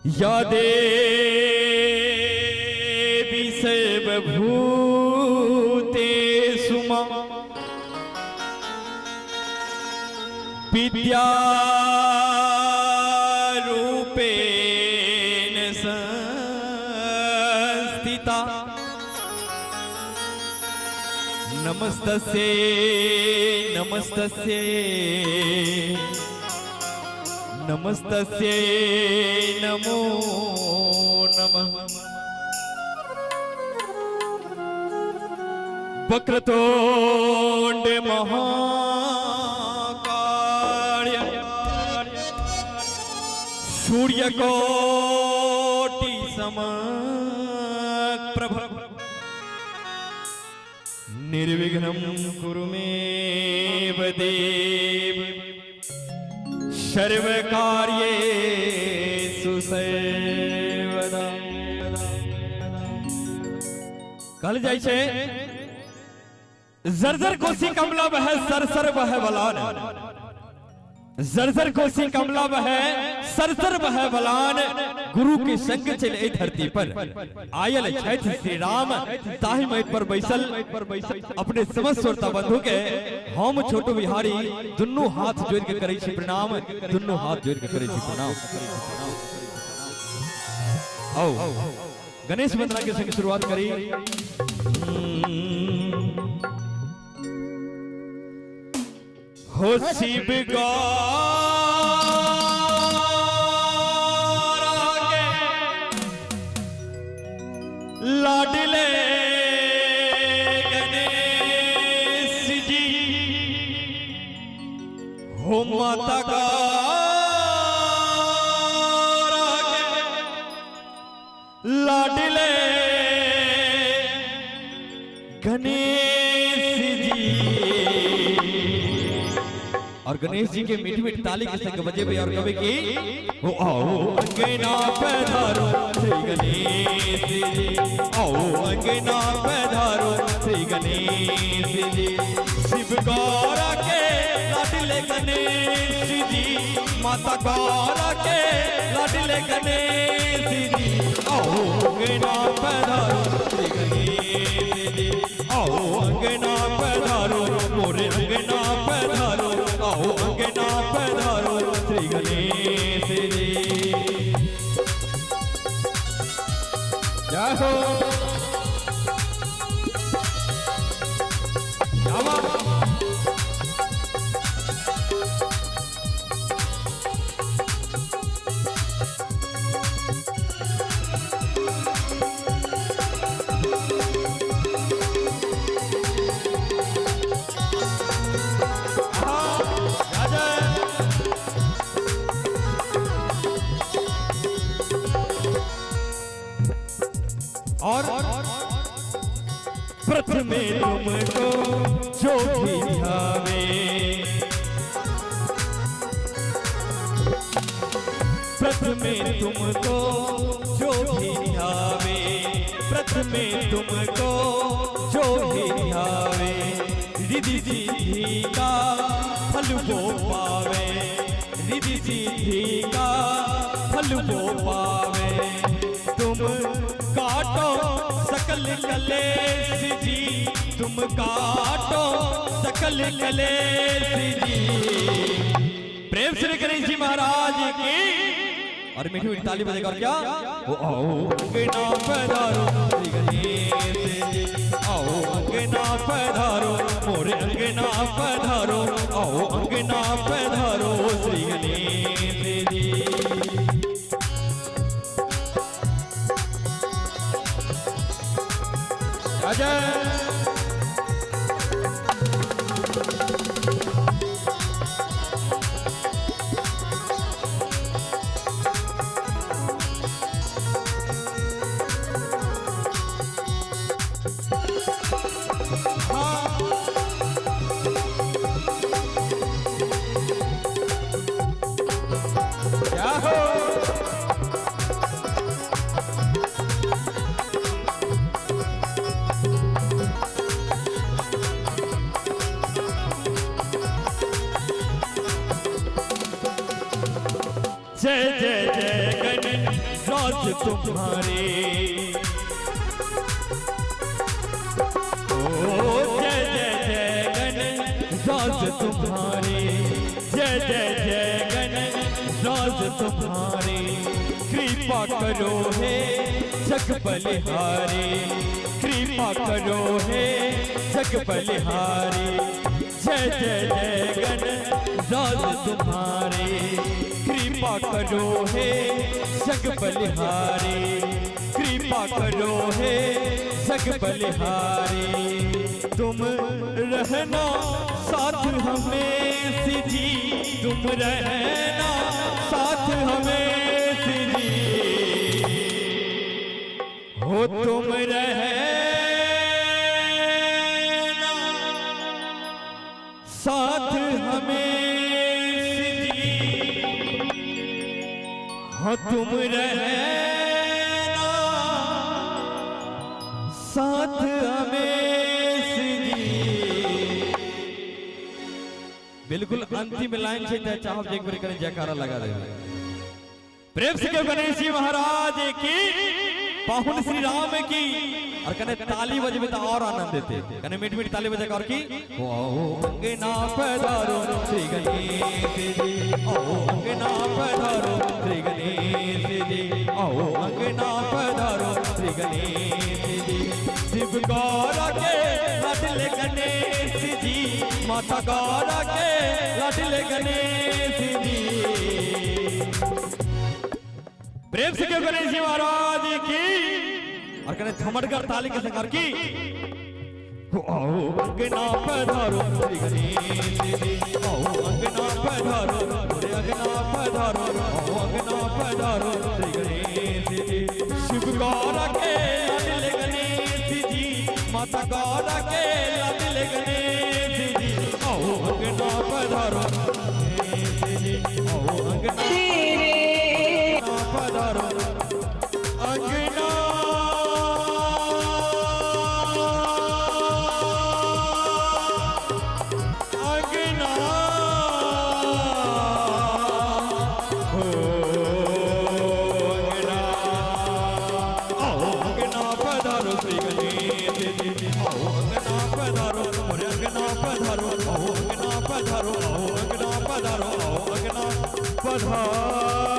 या देवी सर्वभूतेषु मा विद्यारूपेण संस्थिता नमस्तस्यै नमस्तस्यै नमस्तस्यै नमो नमः। वक्रतुंड महाकाय सूर्यकोटि समप्रभ निर्विघ्नं कुरु मे देव सर्वकार्येषु सर्वदा। कहल जाइ छै जर्जर कोसी कमला बह सरसर बह बलान, जर्जर कोसी कमला बह सरसर बह बलान। गुरु के संग चले धरती पर आयल छैथ श्री राम, ताहि मैट पर बैसल अपने समस्त श्रोता बंधु के हम छोटू बिहारी दुन्नु हाथ जोड़ के करे छी प्रणाम, दुन्नु हाथ जोड़ के करे छी प्रणाम। आओ गणेश वंदना के संग शुरुआत करी। हो शिव लाडले गणेश जी, हो माता का लाडले गणेश जी। और गणेश जी के मीठी मीठी ताली के संग बजे भी और कभी की हो आओ अंगना पधारो श्री गणेश जी, आओ अंगना पधारो श्री गणेश जी। शिव गौरा के लाडले गणेश जी, माता गौरा के लाडले गणेश जी, आओ अंगना पधारो श्री गणेश जी, आओ अंगना पधारो मोरे अंगना पधारो, आओ अंगना पधारो श्री गणेश जी। जय हो और प्रथमे तुमको जो भी ध्यावे, प्रथमे तुमको जो भी ध्यावे, प्रथमे तुमको जो भी ध्यावे, रिद्धि सिद्धि का फल वो पावे, रिद्धि सिद्धि का फल वो पावे। तुम काटो सकल कलेश जी, तुम काटो सकल कलेश जी। प्रेम श्री गणेश जी महाराज की। और मीठी मीठी ताली बजेगा और क्या ओ आओ अंगना पधारो श्री गणेश जी, आओ अंगना पधारो मोरे अंगना पधारो, आओ अंगना पधारो श्री गणेश जी। अजय क्या हो जय जय जय राज तुम्हारे। ओ जय जय जय गणेश राज तुम्हारे, जय जय जय गणेश राज तुम्हारे। कृपा करो हे जग बलिहारे, कृपा करो हे जग बलिहारे। जय जय जय गणेश राज तुम्हारे, कृपा करो हे जग बलिहारे, कृपा करो हे जग बलिहारे। तुम रहना साथ हमें जी, तुम रहना साथ हमें जी, हो तुम रहना साथ हमें जी, हो तुम रहना साथ हमें जी। बिल्कुल अंतिम लाइन से चाहो एक बार करें जयकारा लगा दे। प्रेम से गणेश जी महाराज की, पाहुन श्री राम की। और कने ताली बजबे तो और आनंद देते, कने मीठ मीठ ताली बजा कर की ओ अंगना पधारो श्री गणेश जी, ओ अंगना पधारो श्री गणेश जी, ओ अंगना पधारो श्री गणेश जी। शिव गौरा के लाडले गणेश जी, माता गौरा के लाडले गणेश जी। प्रेम से क्यों गणेश जी महाराज की। और कहने थमड़कर ताली के संग की आओ अंगना पधारो श्री गणेश जी, आओ अंगना पधारो, अरे अंगना पधारो, आओ अंगना पधारो श्री गणेश जी। शिव गौरा के लाडले गणेश जी, माता गौरा के लाडले गणेश जी, आओ अंगना पधारो गणेश जी, आओ अंगना पधारो अंगना। अंगना हो अंगना, आओ अंगना पधारो श्री गणेश जी, आओ अंगना पधारो, अरे अंगना पधारो, आओ अंगना पधारो, आओ अंगना पधारो, आओ अंगना पधारो।